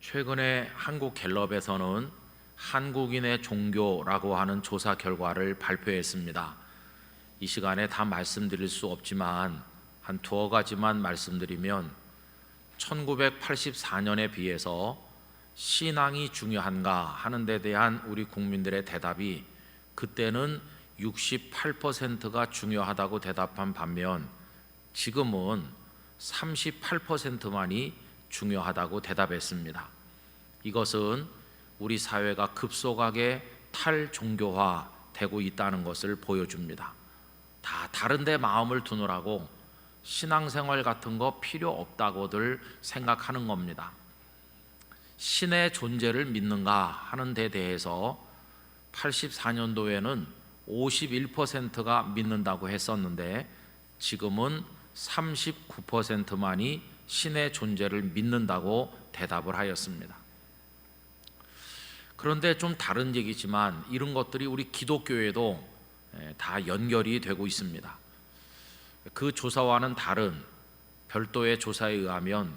최근에 한국갤럽에서는 한국인의 종교라고 하는 조사 결과를 발표했습니다. 이 시간에 다 말씀드릴 수 없지만 한 두어 가지만 말씀드리면 1984년에 비해서 신앙이 중요한가 하는 데 대한 우리 국민들의 대답이 그때는 68%가 중요하다고 대답한 반면 지금은 38%만이 중요하다고 대답했습니다. 이것은 우리 사회가 급속하게 탈종교화되고 있다는 것을 보여줍니다. 다 다른데 마음을 두느라고 신앙생활 같은 거 필요 없다고들 생각하는 겁니다. 신의 존재를 믿는가 하는 데 대해서 84년도에는 51%가 믿는다고 했었는데 지금은 39%만이 신의 존재를 믿는다고 대답을 하였습니다. 그런데 좀 다른 얘기지만 이런 것들이 우리 기독교에도 다 연결이 되고 있습니다. 그 조사와는 다른 별도의 조사에 의하면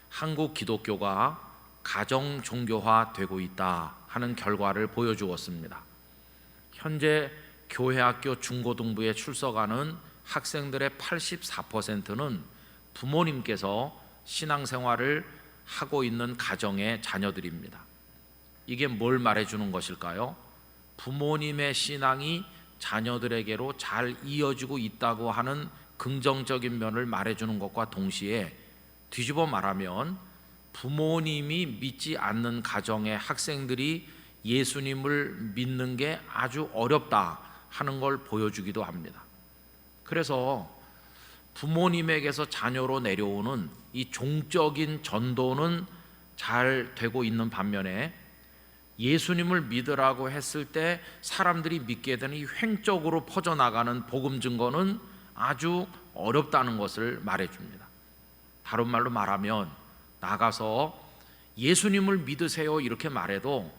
한국 기독교가 가정 종교화 되고 있다 하는 결과를 보여주었습니다. 현재 교회학교 중고등부에 출석하는 학생들의 84%는 부모님께서 신앙생활을 하고 있는 가정의 자녀들입니다. 이게 뭘 말해주는 것일까요? 부모님의 신앙이 자녀들에게로 잘 이어지고 있다고 하는 긍정적인 면을 말해주는 것과 동시에 뒤집어 말하면 부모님이 믿지 않는 가정의 학생들이 예수님을 믿는 게 아주 어렵다 하는 걸 보여주기도 합니다. 그래서 부모님에게서 자녀로 내려오는 이 종적인 전도는 잘 되고 있는 반면에 예수님을 믿으라고 했을 때 사람들이 믿게 되는 이 횡적으로 퍼져나가는 복음 증거는 아주 어렵다는 것을 말해줍니다. 다른 말로 말하면 나가서 예수님을 믿으세요 이렇게 말해도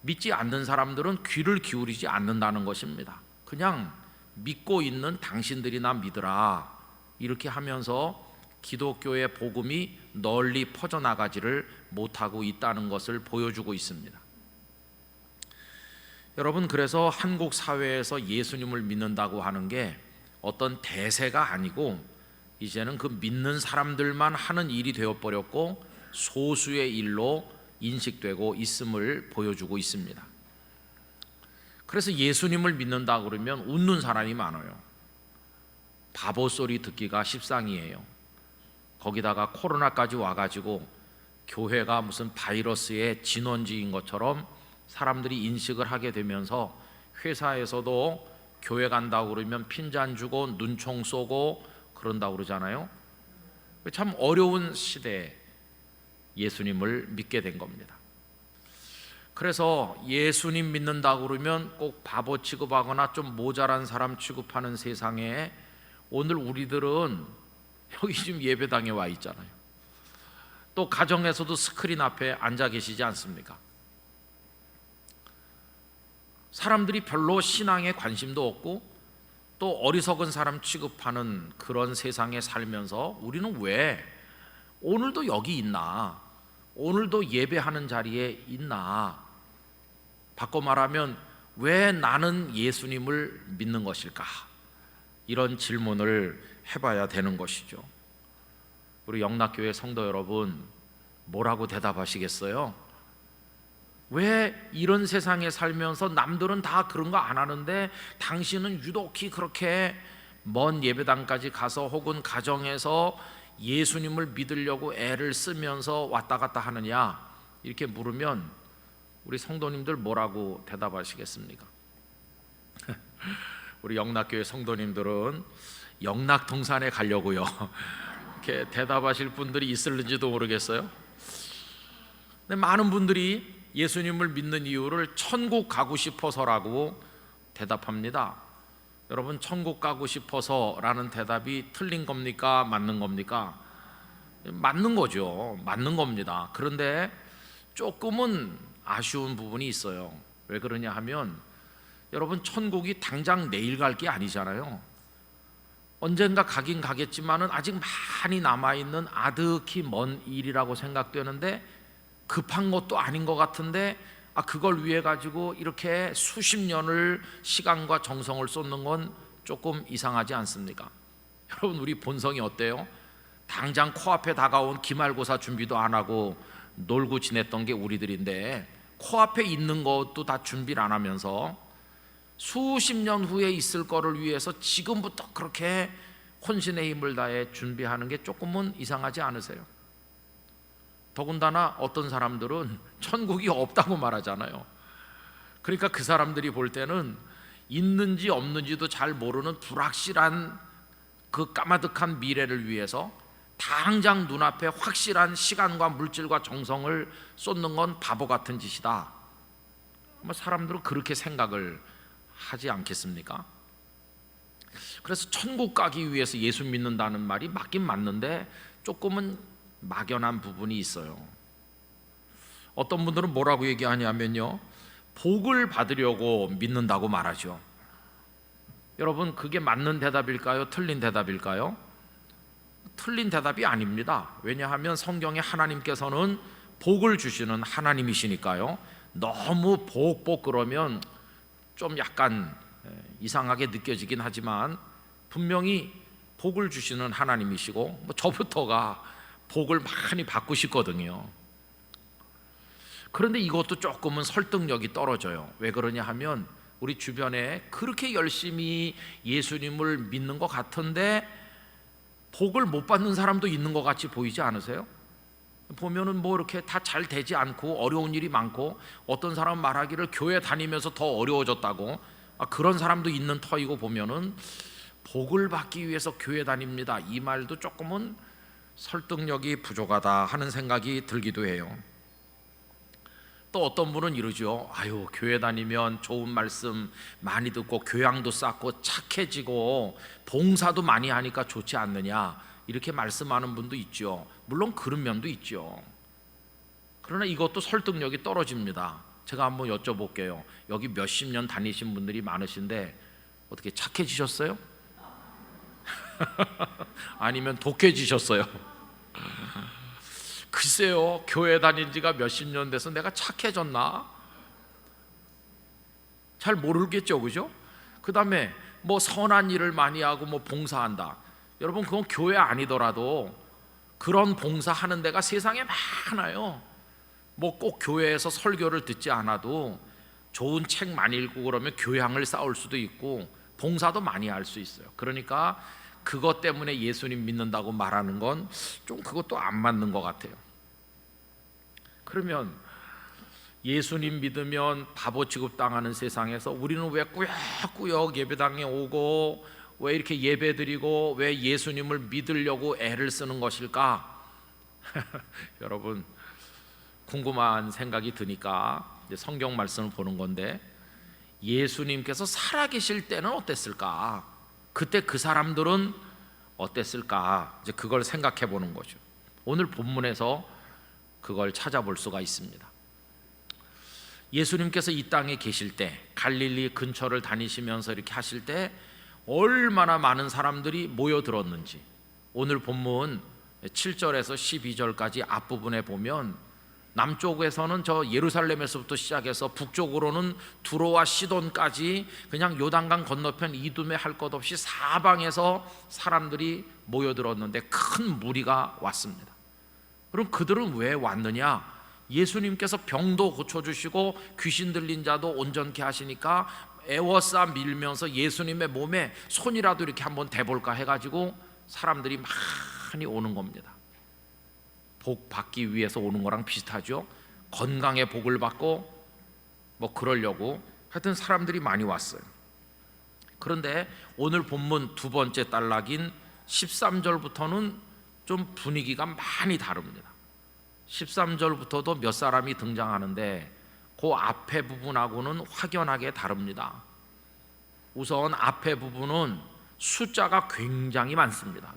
믿지 않는 사람들은 귀를 기울이지 않는다는 것입니다. 그냥 믿고 있는 당신들이나 믿으라 이렇게 하면서 기독교의 복음이 널리 퍼져나가지를 못하고 있다는 것을 보여주고 있습니다. 여러분, 그래서 한국 사회에서 예수님을 믿는다고 하는 게 어떤 대세가 아니고 이제는 그 믿는 사람들만 하는 일이 되어버렸고 소수의 일로 인식되고 있음을 보여주고 있습니다. 그래서 예수님을 믿는다 그러면 웃는 사람이 많아요. 바보 소리 듣기가 십상이에요. 거기다가 코로나까지 와가지고 교회가 무슨 바이러스의 진원지인 것처럼 사람들이 인식을 하게 되면서 회사에서도 교회 간다고 그러면 핀잔 주고 눈총 쏘고 그런다고 그러잖아요. 참 어려운 시대에 예수님을 믿게 된 겁니다. 그래서 예수님 믿는다고 그러면 꼭 바보 취급하거나 좀 모자란 사람 취급하는 세상에 오늘 우리들은 여기 지금 예배당에 와 있잖아요. 또 가정에서도 스크린 앞에 앉아 계시지 않습니까? 사람들이 별로 신앙에 관심도 없고 또 어리석은 사람 취급하는 그런 세상에 살면서 우리는 왜 오늘도 여기 있나? 오늘도 예배하는 자리에 있나? 바꿔 말하면 왜 나는 예수님을 믿는 것일까? 이런 질문을 해봐야 되는 것이죠. 우리 영락교회 성도 여러분, 뭐라고 대답하시겠어요? 왜 이런 세상에 살면서 남들은 다 그런 거 안 하는데 당신은 유독히 그렇게 먼 예배당까지 가서 혹은 가정에서 예수님을 믿으려고 애를 쓰면서 왔다 갔다 하느냐? 이렇게 물으면 우리 성도님들 뭐라고 대답하시겠습니까? 우리 영락교회 성도님들은 영락동산에 가려고요 이렇게 대답하실 분들이 있을는지도 모르겠어요. 근데 많은 분들이 예수님을 믿는 이유를 천국 가고 싶어서라고 대답합니다. 여러분, 천국 가고 싶어서라는 대답이 틀린 겁니까? 맞는 겁니까? 맞는 거죠. 맞는 겁니다. 그런데 조금은 아쉬운 부분이 있어요. 왜 그러냐 하면 여러분, 천국이 당장 내일 갈 게 아니잖아요. 언젠가 가긴 가겠지만은 아직 많이 남아있는 아득히 먼 일이라고 생각되는데, 급한 것도 아닌 것 같은데 그걸 위해 가지고 이렇게 수십 년을 시간과 정성을 쏟는 건 조금 이상하지 않습니까? 여러분, 우리 본성이 어때요? 당장 코앞에 다가온 기말고사 준비도 안 하고 놀고 지냈던 게 우리들인데, 코앞에 있는 것도 다 준비를 안 하면서 수십 년 후에 있을 거를 위해서 지금부터 그렇게 혼신의 힘을 다해 준비하는 게 조금은 이상하지 않으세요? 더군다나 어떤 사람들은 천국이 없다고 말하잖아요. 그러니까 그 사람들이 볼 때는 있는지 없는지도 잘 모르는 불확실한 그 까마득한 미래를 위해서 당장 눈앞에 확실한 시간과 물질과 정성을 쏟는 건 바보 같은 짓이다. 사람들은 그렇게 생각을 하지 않겠습니까? 그래서 천국 가기 위해서 예수 믿는다는 말이 맞긴 맞는데 조금은 막연한 부분이 있어요. 어떤 분들은 뭐라고 얘기하냐면요, 복을 받으려고 믿는다고 말하죠. 여러분, 그게 맞는 대답일까요? 틀린 대답일까요? 틀린 대답이 아닙니다. 왜냐하면 성경에 하나님께서는 복을 주시는 하나님이시니까요. 너무 복 그러면 좀 약간 이상하게 느껴지긴 하지만 분명히 복을 주시는 하나님이시고, 저부터가 복을 많이 받고 싶거든요. 그런데 이것도 조금은 설득력이 떨어져요. 왜 그러냐 하면 우리 주변에 그렇게 열심히 예수님을 믿는 것 같은데 복을 못 받는 사람도 있는 것 같이 보이지 않으세요? 보면은 이렇게 다 잘 되지 않고 어려운 일이 많고, 어떤 사람은 말하기를 교회 다니면서 더 어려워졌다고, 그런 사람도 있는 터이고, 보면은 복을 받기 위해서 교회 다닙니다, 이 말도 조금은 설득력이 부족하다 하는 생각이 들기도 해요. 또 어떤 분은 이러죠. 교회 다니면 좋은 말씀 많이 듣고 교양도 쌓고 착해지고 봉사도 많이 하니까 좋지 않느냐, 이렇게 말씀하는 분도 있죠. 물론 그런 면도 있죠. 그러나 이것도 설득력이 떨어집니다. 제가 한번 여쭤볼게요. 여기 몇십 년 다니신 분들이 많으신데 어떻게 착해지셨어요? 아니면 독해지셨어요? 글쎄요, 교회 다닌 지가 몇십 년 돼서 내가 착해졌나? 잘 모르겠죠, 그죠? 그 다음에 선한 일을 많이 하고 봉사한다. 여러분, 그건 교회 아니더라도 그런 봉사하는 데가 세상에 많아요. 꼭 교회에서 설교를 듣지 않아도 좋은 책 많이 읽고 그러면 교양을 쌓을 수도 있고 봉사도 많이 할 수 있어요. 그러니까 그것 때문에 예수님 믿는다고 말하는 건 좀 그것도 안 맞는 것 같아요. 그러면 예수님 믿으면 바보 취급당하는 세상에서 우리는 왜 꾸역꾸역 예배당에 오고 왜 이렇게 예배드리고 왜 예수님을 믿으려고 애를 쓰는 것일까? 여러분, 궁금한 생각이 드니까 이제 성경 말씀을 보는 건데, 예수님께서 살아계실 때는 어땠을까? 그때 그 사람들은 어땠을까? 이제 그걸 생각해 보는 거죠. 오늘 본문에서 그걸 찾아볼 수가 있습니다. 예수님께서 이 땅에 계실 때, 갈릴리 근처를 다니시면서 이렇게 하실 때 얼마나 많은 사람들이 모여들었는지, 오늘 본문 7절에서 12절까지 앞부분에 보면 남쪽에서는 저 예루살렘에서부터 시작해서 북쪽으로는 두로와 시돈까지 그냥 요단강 건너편 이두메 할 것 없이 사방에서 사람들이 모여들었는데 큰 무리가 왔습니다. 그럼 그들은 왜 왔느냐? 예수님께서 병도 고쳐주시고 귀신 들린 자도 온전케 하시니까 애워싸 밀면서 예수님의 몸에 손이라도 이렇게 한번 대볼까 해가지고 사람들이 많이 오는 겁니다. 복 받기 위해서 오는 거랑 비슷하죠. 건강의 복을 받고 그러려고 하여튼 사람들이 많이 왔어요. 그런데 오늘 본문 두 번째 단락인 13절부터는 좀 분위기가 많이 다릅니다. 13절부터도 몇 사람이 등장하는데 그 앞에 부분하고는 확연하게 다릅니다. 우선 앞에 부분은 숫자가 굉장히 많습니다.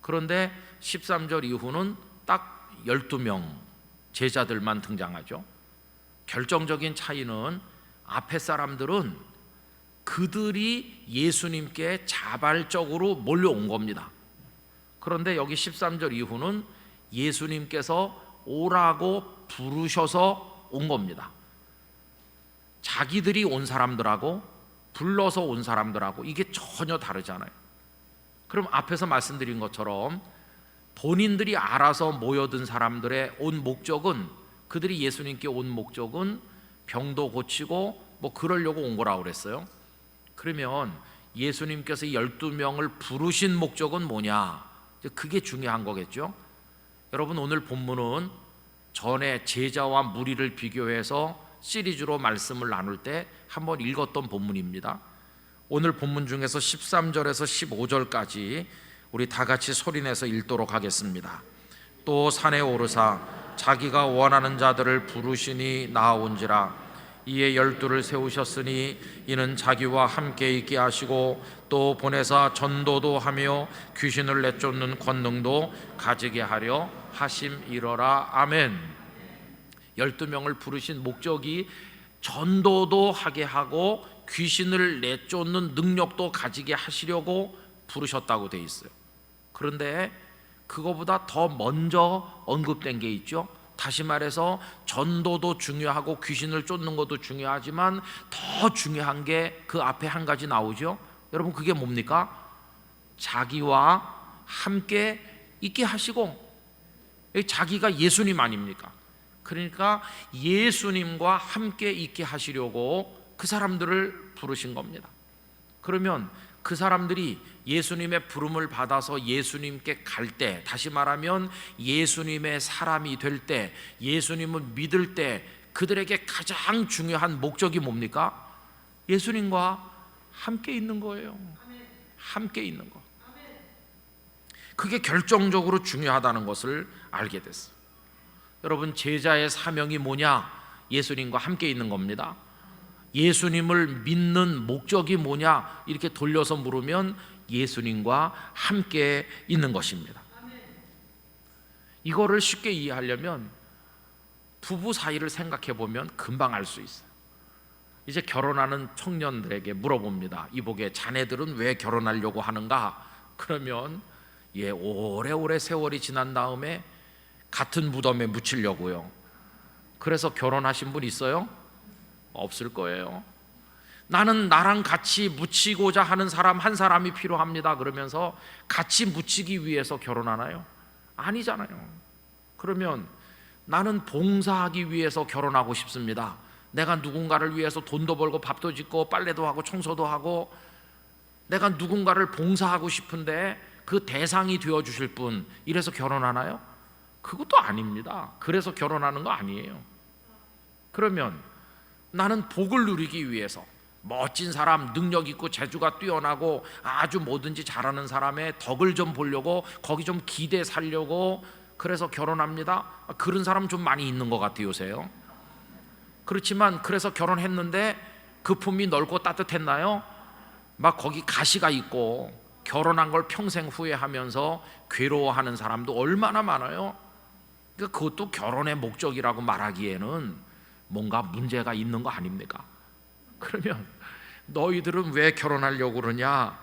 그런데 13절 이후는 딱 12명 제자들만 등장하죠. 결정적인 차이는 앞에 사람들은 그들이 예수님께 자발적으로 몰려온 겁니다. 그런데 여기 13절 이후는 예수님께서 오라고 부르셔서 온 겁니다. 자기들이 온 사람들하고 불러서 온 사람들하고 이게 전혀 다르잖아요. 그럼 앞에서 말씀드린 것처럼 본인들이 알아서 모여든 사람들의 온 목적은, 그들이 예수님께 온 목적은 병도 고치고 뭐 그러려고 온 거라고 그랬어요. 그러면 예수님께서 12명을 부르신 목적은 뭐냐? 그게 중요한 거겠죠. 여러분, 오늘 본문은 전에 제자와 무리를 비교해서 시리즈로 말씀을 나눌 때 한번 읽었던 본문입니다. 오늘 본문 중에서 13절에서 15절까지 우리 다 같이 소리내서 읽도록 하겠습니다. 또 산에 오르사 자기가 원하는 자들을 부르시니 나아온지라. 이에 12를 세우셨으니 이는 자기와 함께 있게 하시고 또 보내사 전도도 하며 귀신을 내쫓는 권능도 가지게 하려 하심이러라. 아멘. 12명을 부르신 목적이 전도도 하게 하고 귀신을 내쫓는 능력도 가지게 하시려고 부르셨다고 돼 있어요. 그런데 그거보다 더 먼저 언급된 게 있죠. 다시 말해서 전도도 중요하고 귀신을 쫓는 것도 중요하지만 더 중요한 게 그 앞에 한 가지 나오죠. 여러분, 그게 뭡니까? 자기와 함께 있게 하시고. 자기가 예수님 아닙니까? 그러니까 예수님과 함께 있게 하시려고 그 사람들을 부르신 겁니다. 그러면 그 사람들이 예수님의 부름을 받아서 예수님께 갈 때, 다시 말하면 예수님의 사람이 될 때, 예수님을 믿을 때 그들에게 가장 중요한 목적이 뭡니까? 예수님과 함께 있는 거예요. 함께 있는 거. 그게 결정적으로 중요하다는 것을 알게 됐어요. 여러분, 제자의 사명이 뭐냐? 예수님과 함께 있는 겁니다. 예수님을 믿는 목적이 뭐냐? 이렇게 돌려서 물으면 예수님과 함께 있는 것입니다. 이거를 쉽게 이해하려면 부부 사이를 생각해 보면 금방 알 수 있어요. 이제 결혼하는 청년들에게 물어봅니다. 이보게, 자네들은 왜 결혼하려고 하는가? 그러면 오래오래 세월이 지난 다음에 같은 무덤에 묻히려고요. 그래서 결혼하신 분 있어요? 없을 거예요. 나는 나랑 같이 묻히고자 하는 사람 한 사람이 필요합니다. 그러면서 같이 묻히기 위해서 결혼하나요? 아니잖아요. 그러면 나는 봉사하기 위해서 결혼하고 싶습니다. 내가 누군가를 위해서 돈도 벌고 밥도 짓고 빨래도 하고 청소도 하고 내가 누군가를 봉사하고 싶은데 그 대상이 되어주실 분, 이래서 결혼하나요? 그것도 아닙니다. 그래서 결혼하는 거 아니에요. 그러면 나는 복을 누리기 위해서 멋진 사람, 능력 있고 재주가 뛰어나고 아주 뭐든지 잘하는 사람의 덕을 좀 보려고, 거기 좀 기대 살려고 그래서 결혼합니다. 그런 사람 좀 많이 있는 것 같아요, 요새요. 그렇지만 그래서 결혼했는데 그 품이 넓고 따뜻했나요? 막 거기 가시가 있고 결혼한 걸 평생 후회하면서 괴로워하는 사람도 얼마나 많아요. 그러니까 그것도 결혼의 목적이라고 말하기에는 뭔가 문제가 있는 거 아닙니까? 그러면 너희들은 왜 결혼하려고 그러냐?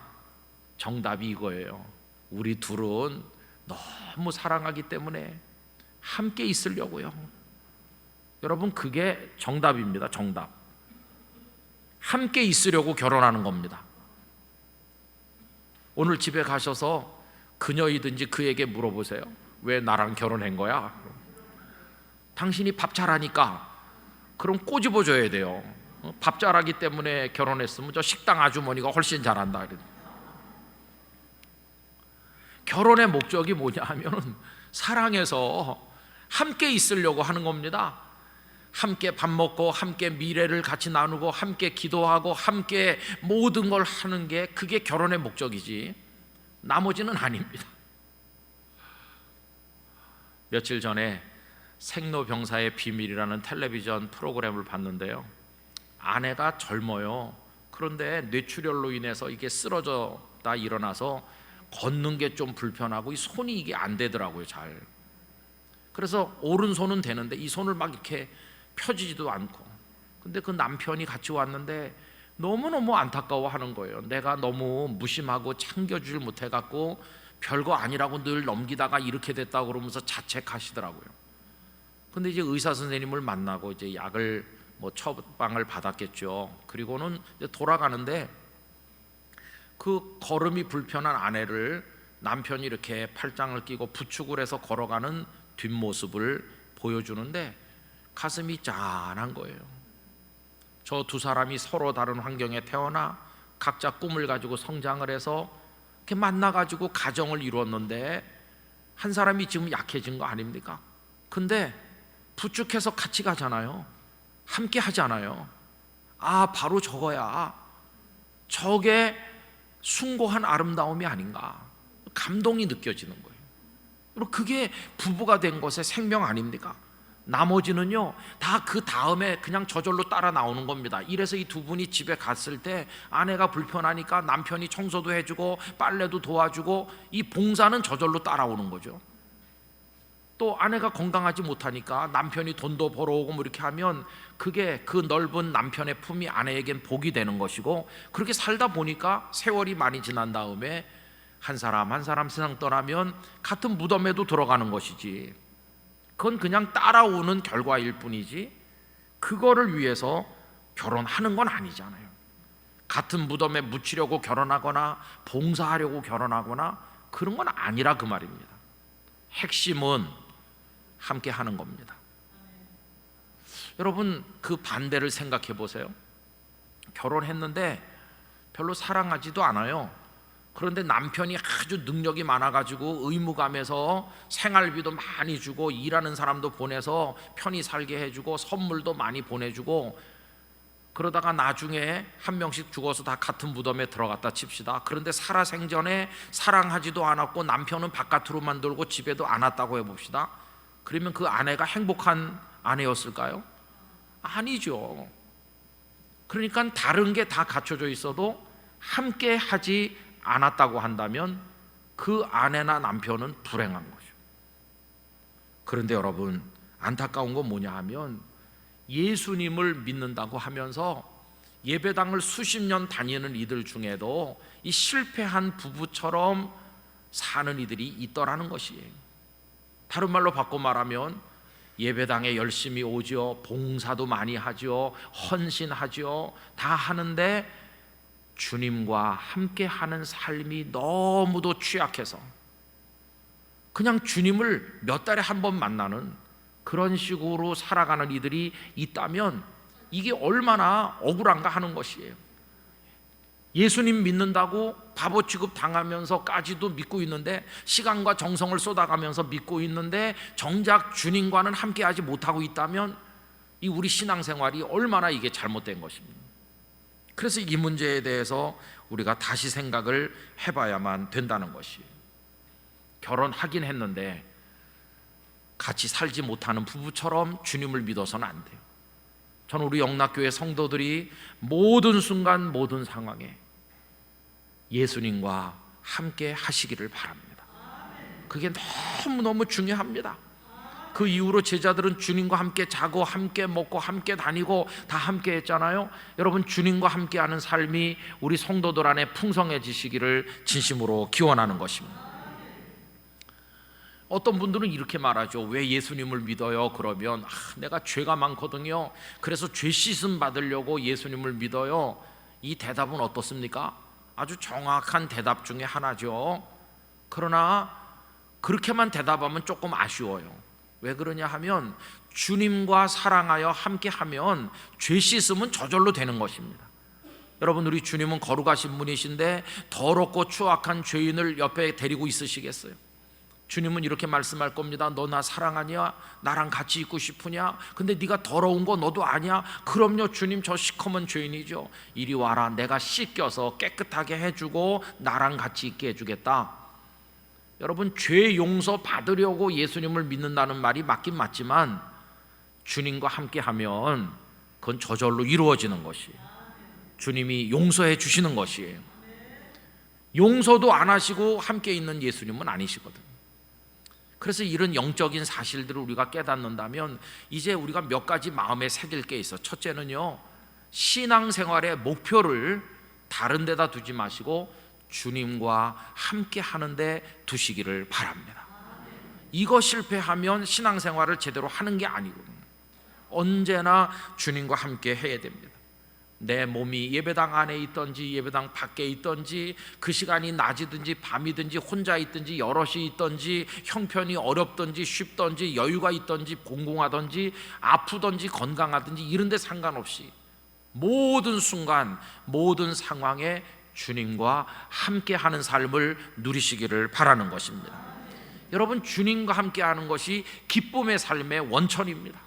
정답이 이거예요. 우리 둘은 너무 사랑하기 때문에 함께 있으려고요. 여러분, 그게 정답입니다. 정답. 함께 있으려고 결혼하는 겁니다. 오늘 집에 가셔서 그녀이든지 그에게 물어보세요. 왜 나랑 결혼한 거야? 당신이 밥 잘하니까. 그럼 꼬집어줘야 돼요. 밥 잘하기 때문에 결혼했으면 저 식당 아주머니가 훨씬 잘한다. 결혼의 목적이 뭐냐 하면 사랑해서 함께 있으려고 하는 겁니다. 함께 밥 먹고 함께 미래를 같이 나누고 함께 기도하고 함께 모든 걸 하는 게, 그게 결혼의 목적이지 나머지는 아닙니다. 며칠 전에 생로병사의 비밀이라는 텔레비전 프로그램을 봤는데요, 아내가 젊어요. 그런데 뇌출혈로 인해서 이게 쓰러졌다 일어나서 걷는 게 좀 불편하고 이 손이 이게 안 되더라고요, 잘. 그래서 오른손은 되는데 이 손을 막 이렇게 펴지지도 않고. 근데 그 남편이 같이 왔는데 너무너무 안타까워하는 거예요. 내가 너무 무심하고 챙겨주질 못해갖고 별거 아니라고 늘 넘기다가 이렇게 됐다고 그러면서 자책하시더라고요. 근데 이제 의사 선생님을 만나고 이제 약을 처방을 받았겠죠. 그리고는 이제 돌아가는데 그 걸음이 불편한 아내를 남편이 이렇게 팔짱을 끼고 부축을 해서 걸어가는 뒷모습을 보여주는데 가슴이 짠한 거예요. 저 두 사람이 서로 다른 환경에 태어나 각자 꿈을 가지고 성장을 해서 이렇게 만나가지고 가정을 이루었는데 한 사람이 지금 약해진 거 아닙니까? 근데 부축해서 같이 가잖아요. 함께 하잖아요. 바로 저거야. 저게 숭고한 아름다움이 아닌가, 감동이 느껴지는 거예요. 그리고 그게 부부가 된 것의 생명 아닙니까? 나머지는요 다 그 다음에 그냥 저절로 따라 나오는 겁니다. 이래서 이 두 분이 집에 갔을 때 아내가 불편하니까 남편이 청소도 해주고 빨래도 도와주고 이 봉사는 저절로 따라오는 거죠. 또 아내가 건강하지 못하니까 남편이 돈도 벌어오고 이렇게 하면 그게 그 넓은 남편의 품이 아내에겐 복이 되는 것이고, 그렇게 살다 보니까 세월이 많이 지난 다음에 한 사람 한 사람 세상 떠나면 같은 무덤에도 들어가는 것이지, 그건 그냥 따라오는 결과일 뿐이지 그거를 위해서 결혼하는 건 아니잖아요. 같은 무덤에 묻히려고 결혼하거나 봉사하려고 결혼하거나 그런 건 아니라 그 말입니다. 핵심은 함께 하는 겁니다. 여러분, 그 반대를 생각해 보세요. 결혼했는데 별로 사랑하지도 않아요. 그런데 남편이 아주 능력이 많아가지고 의무감에서 생활비도 많이 주고 일하는 사람도 보내서 편히 살게 해주고 선물도 많이 보내주고, 그러다가 나중에 한 명씩 죽어서 다 같은 무덤에 들어갔다 칩시다. 그런데 살아생전에 사랑하지도 않았고 남편은 바깥으로만 돌고 집에도 안 왔다고 해봅시다. 그러면 그 아내가 행복한 아내였을까요? 아니죠. 그러니까 다른 게 다 갖춰져 있어도 함께 하지 않았다고 한다면 그 아내나 남편은 불행한 거죠. 그런데 여러분, 안타까운 건 뭐냐 하면 예수님을 믿는다고 하면서 예배당을 수십 년 다니는 이들 중에도 이 실패한 부부처럼 사는 이들이 있더라는 것이에요. 다른 말로 바꿔 말하면 예배당에 열심히 오죠, 봉사도 많이 하죠, 헌신하죠, 다 하는데 주님과 함께 하는 삶이 너무도 취약해서 그냥 주님을 몇 달에 한 번 만나는 그런 식으로 살아가는 이들이 있다면 이게 얼마나 억울한가 하는 것이에요. 예수님 믿는다고 바보 취급 당하면서까지도 믿고 있는데, 시간과 정성을 쏟아가면서 믿고 있는데 정작 주님과는 함께하지 못하고 있다면 이 우리 신앙생활이 얼마나 이게 잘못된 것입니다. 그래서 이 문제에 대해서 우리가 다시 생각을 해봐야만 된다는 것이에요. 결혼하긴 했는데 같이 살지 못하는 부부처럼 주님을 믿어서는 안 돼요. 저는 우리 영락교회 성도들이 모든 순간 모든 상황에 예수님과 함께 하시기를 바랍니다. 그게 너무너무 중요합니다. 그 이후로 제자들은 주님과 함께 자고 함께 먹고 함께 다니고 다 함께 했잖아요. 여러분, 주님과 함께하는 삶이 우리 성도들 안에 풍성해지시기를 진심으로 기원하는 것입니다. 어떤 분들은 이렇게 말하죠. 왜 예수님을 믿어요? 그러면 내가 죄가 많거든요. 그래서 죄 씻음 받으려고 예수님을 믿어요. 이 대답은 어떻습니까? 아주 정확한 대답 중에 하나죠. 그러나 그렇게만 대답하면 조금 아쉬워요. 왜 그러냐 하면 주님과 사랑하여 함께하면 죄 씻음은 저절로 되는 것입니다. 여러분, 우리 주님은 거룩하신 분이신데 더럽고 추악한 죄인을 옆에 데리고 있으시겠어요? 주님은 이렇게 말씀할 겁니다. 너 나 사랑하냐? 나랑 같이 있고 싶으냐? 근데 네가 더러운 거 너도 아냐? 그럼요, 주님, 저 시커먼 죄인이죠. 이리 와라, 내가 씻겨서 깨끗하게 해주고 나랑 같이 있게 해주겠다. 여러분, 죄 용서 받으려고 예수님을 믿는다는 말이 맞긴 맞지만 주님과 함께하면 그건 저절로 이루어지는 것이에요. 주님이 용서해 주시는 것이에요. 용서도 안 하시고 함께 있는 예수님은 아니시거든요. 그래서 이런 영적인 사실들을 우리가 깨닫는다면 이제 우리가 몇 가지 마음에 새길 게 있어. 첫째는요, 신앙생활의 목표를 다른 데다 두지 마시고 주님과 함께 하는데 두시기를 바랍니다. 이거 실패하면 신앙생활을 제대로 하는 게 아니거든요. 언제나 주님과 함께 해야 됩니다. 내 몸이 예배당 안에 있든지 예배당 밖에 있든지, 그 시간이 낮이든지 밤이든지 혼자 있든지 여럿이 있든지, 형편이 어렵든지 쉽든지 여유가 있든지 공공하든지 아프든지 건강하든지 이런 데 상관없이 모든 순간 모든 상황에 주님과 함께하는 삶을 누리시기를 바라는 것입니다. 여러분, 주님과 함께하는 것이 기쁨의 삶의 원천입니다.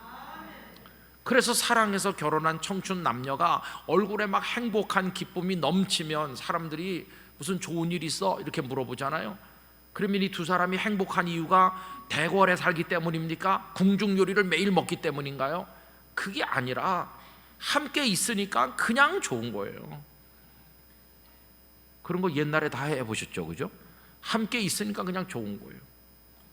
그래서 사랑해서 결혼한 청춘 남녀가 얼굴에 막 행복한 기쁨이 넘치면 사람들이 무슨 좋은 일 있어? 이렇게 물어보잖아요. 그러면 이 두 사람이 행복한 이유가 대궐에 살기 때문입니까? 궁중 요리를 매일 먹기 때문인가요? 그게 아니라 함께 있으니까 그냥 좋은 거예요. 그런 거 옛날에 다 해보셨죠, 그죠? 함께 있으니까 그냥 좋은 거예요.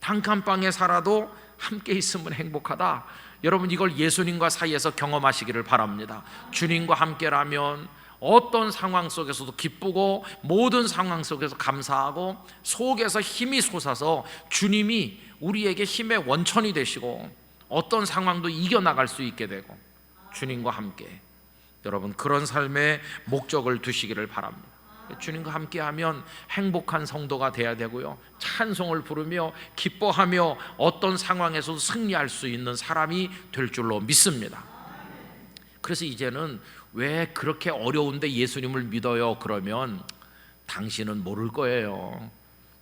단칸방에 살아도 함께 있으면 행복하다. 여러분, 이걸 예수님과 사이에서 경험하시기를 바랍니다. 주님과 함께라면 어떤 상황 속에서도 기쁘고 모든 상황 속에서 감사하고 속에서 힘이 솟아서 주님이 우리에게 힘의 원천이 되시고 어떤 상황도 이겨나갈 수 있게 되고, 주님과 함께, 여러분 그런 삶의 목적을 두시기를 바랍니다. 주님과 함께하면 행복한 성도가 돼야 되고요, 찬송을 부르며 기뻐하며 어떤 상황에서도 승리할 수 있는 사람이 될 줄로 믿습니다. 그래서 이제는 왜 그렇게 어려운데 예수님을 믿어요? 그러면 당신은 모를 거예요.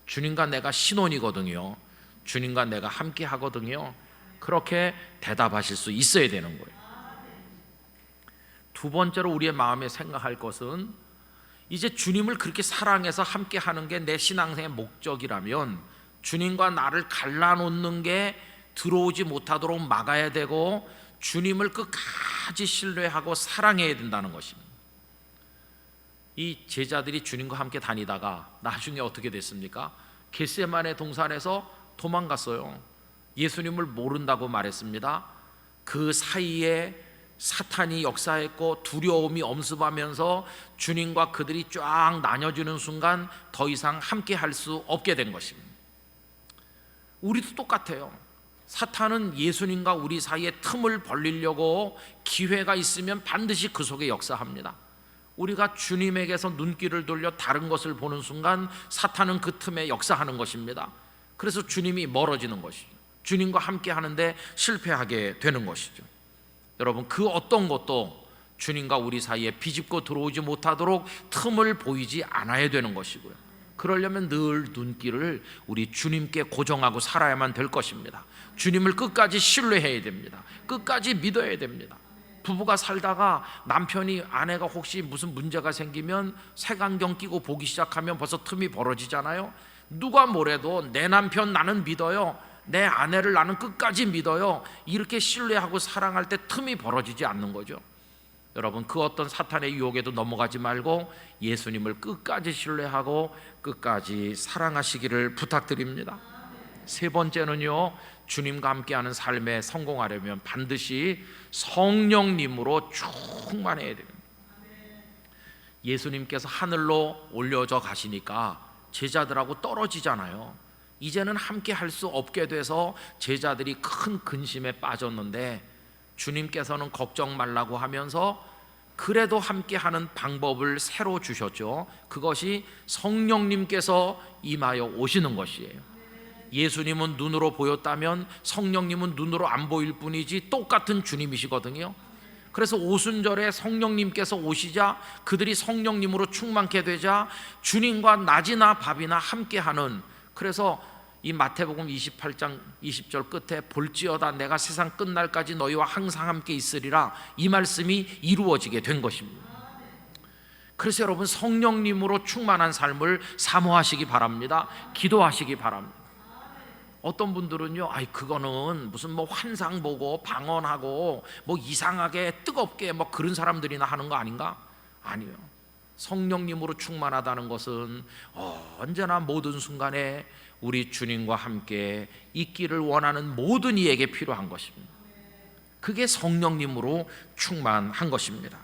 주님과 내가 신혼이거든요. 주님과 내가 함께 하거든요. 그렇게 대답하실 수 있어야 되는 거예요. 두 번째로 우리의 마음에 생각할 것은, 이제 주님을 그렇게 사랑해서 함께 하는 게 내 신앙생의 목적이라면 주님과 나를 갈라놓는 게 들어오지 못하도록 막아야 되고 주님을 끝까지 신뢰하고 사랑해야 된다는 것입니다. 이 제자들이 주님과 함께 다니다가 나중에 어떻게 됐습니까? 겟세마네 동산에서 도망갔어요. 예수님을 모른다고 말했습니다. 그 사이에 사탄이 역사했고 두려움이 엄습하면서 주님과 그들이 쫙 나뉘어지는 순간 더 이상 함께 할 수 없게 된 것입니다. 우리도 똑같아요. 사탄은 예수님과 우리 사이에 틈을 벌리려고 기회가 있으면 반드시 그 속에 역사합니다. 우리가 주님에게서 눈길을 돌려 다른 것을 보는 순간 사탄은 그 틈에 역사하는 것입니다. 그래서 주님이 멀어지는 것이죠. 주님과 함께 하는데 실패하게 되는 것이죠. 여러분, 그 어떤 것도 주님과 우리 사이에 비집고 들어오지 못하도록 틈을 보이지 않아야 되는 것이고요, 그러려면 늘 눈길을 우리 주님께 고정하고 살아야만 될 것입니다. 주님을 끝까지 신뢰해야 됩니다. 끝까지 믿어야 됩니다. 부부가 살다가 남편이, 아내가 혹시 무슨 문제가 생기면 색안경 끼고 보기 시작하면 벌써 틈이 벌어지잖아요. 누가 뭐래도 내 남편 나는 믿어요, 내 아내를 나는 끝까지 믿어요, 이렇게 신뢰하고 사랑할 때 틈이 벌어지지 않는 거죠. 여러분, 그 어떤 사탄의 유혹에도 넘어가지 말고 예수님을 끝까지 신뢰하고 끝까지 사랑하시기를 부탁드립니다. 세 번째는요, 주님과 함께하는 삶에 성공하려면 반드시 성령님으로 충만해야 됩니다. 예수님께서 하늘로 올려져 가시니까 제자들하고 떨어지잖아요. 이제는 함께 할 수 없게 돼서 제자들이 큰 근심에 빠졌는데 주님께서는 걱정 말라고 하면서 그래도 함께 하는 방법을 새로 주셨죠. 그것이 성령님께서 임하여 오시는 것이에요. 예수님은 눈으로 보였다면 성령님은 눈으로 안 보일 뿐이지 똑같은 주님이시거든요. 그래서 오순절에 성령님께서 오시자 그들이 성령님으로 충만케 되자 주님과 낮이나 밤이나 함께하는, 그래서 이 마태복음 28장 20절 끝에 볼지어다 내가 세상 끝날까지 너희와 항상 함께 있으리라, 이 말씀이 이루어지게 된 것입니다. 그래서 여러분, 성령님으로 충만한 삶을 사모하시기 바랍니다. 기도하시기 바랍니다. 어떤 분들은요, 아이 그거는 무슨 뭐 환상 보고 방언하고 뭐 이상하게 뜨겁게 뭐 그런 사람들이나 하는 거 아닌가? 아니요. 성령님으로 충만하다는 것은 언제나 모든 순간에 우리 주님과 함께 있기를 원하는 모든 이에게 필요한 것입니다. 그게 성령님으로 충만한 것입니다.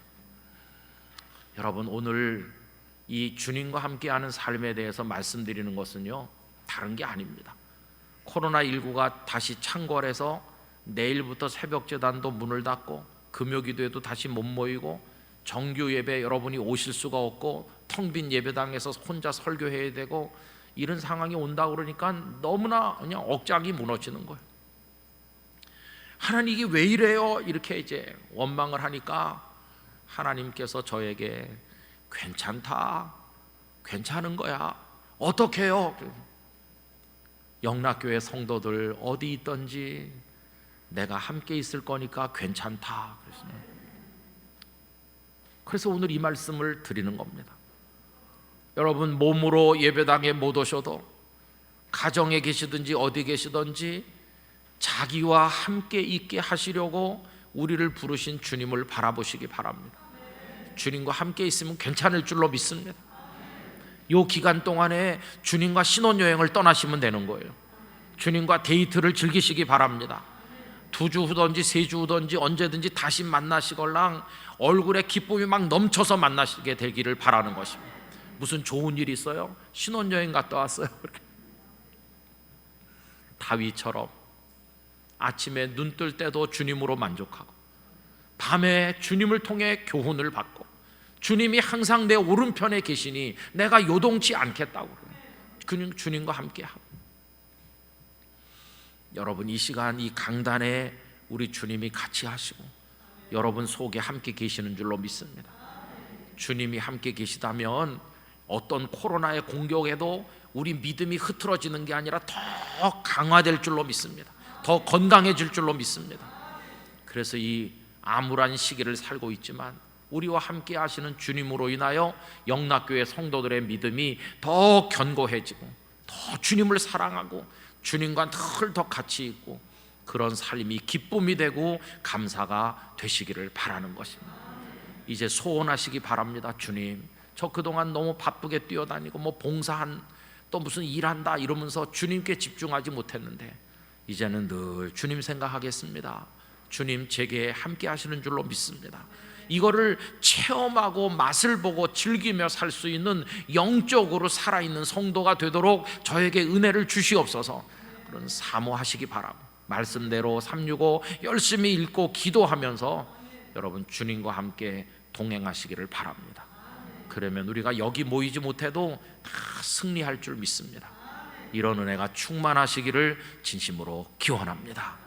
여러분, 오늘 이 주님과 함께하는 삶에 대해서 말씀드리는 것은요, 다른 게 아닙니다. 코로나19가 다시 창궐해서 내일부터 새벽제단도 문을 닫고 금요기도에도 다시 못 모이고 정규 예배 여러분이 오실 수가 없고 텅 빈 예배당에서 혼자 설교해야 되고 이런 상황이 온다 그러니까 너무나 그냥 억장이 무너지는 거예요. 하나님 이게 왜 이래요? 이렇게 이제 원망을 하니까 하나님께서 저에게 괜찮다, 괜찮은 거야, 어떻게 해요? 영락교회 성도들 어디 있던지 내가 함께 있을 거니까 괜찮다. 그래서 오늘 이 말씀을 드리는 겁니다. 여러분, 몸으로 예배당에 못 오셔도 가정에 계시든지 어디 계시든지 자기와 함께 있게 하시려고 우리를 부르신 주님을 바라보시기 바랍니다. 주님과 함께 있으면 괜찮을 줄로 믿습니다. 이 기간 동안에 주님과 신혼여행을 떠나시면 되는 거예요. 주님과 데이트를 즐기시기 바랍니다. 2주 후든지 3주 후든지 언제든지 다시 만나시걸랑 얼굴에 기쁨이 막 넘쳐서 만나시게 되기를 바라는 것입니다. 무슨 좋은 일 있어요? 신혼여행 갔다 왔어요. 다윗처럼 아침에 눈 뜰 때도 주님으로 만족하고 밤에 주님을 통해 교훈을 받고 주님이 항상 내 오른편에 계시니 내가 요동치 않겠다고 주님과 함께하고. 여러분, 이 시간 이 강단에 우리 주님이 같이 하시고 여러분 속에 함께 계시는 줄로 믿습니다. 주님이 함께 계시다면 어떤 코로나의 공격에도 우리 믿음이 흐트러지는 게 아니라 더 강화될 줄로 믿습니다. 더 건강해질 줄로 믿습니다. 그래서 이 암울한 시기를 살고 있지만 우리와 함께 하시는 주님으로 인하여 영락교회 성도들의 믿음이 더 견고해지고 더 주님을 사랑하고 주님과 늘 더 같이 있고 그런 삶이 기쁨이 되고 감사가 되시기를 바라는 것입니다. 이제 소원하시기 바랍니다. 주님, 저 그동안 너무 바쁘게 뛰어다니고 뭐 봉사한 또 무슨 일한다 이러면서 주님께 집중하지 못했는데 이제는 늘 주님 생각하겠습니다. 주님 제게 함께 하시는 줄로 믿습니다. 이거를 체험하고 맛을 보고 즐기며 살 수 있는 영적으로 살아있는 성도가 되도록 저에게 은혜를 주시옵소서. 그런 사모하시기 바라고 말씀대로 365 열심히 읽고 기도하면서 여러분 주님과 함께 동행하시기를 바랍니다. 그러면 우리가 여기 모이지 못해도 다 승리할 줄 믿습니다. 이런 은혜가 충만하시기를 진심으로 기원합니다.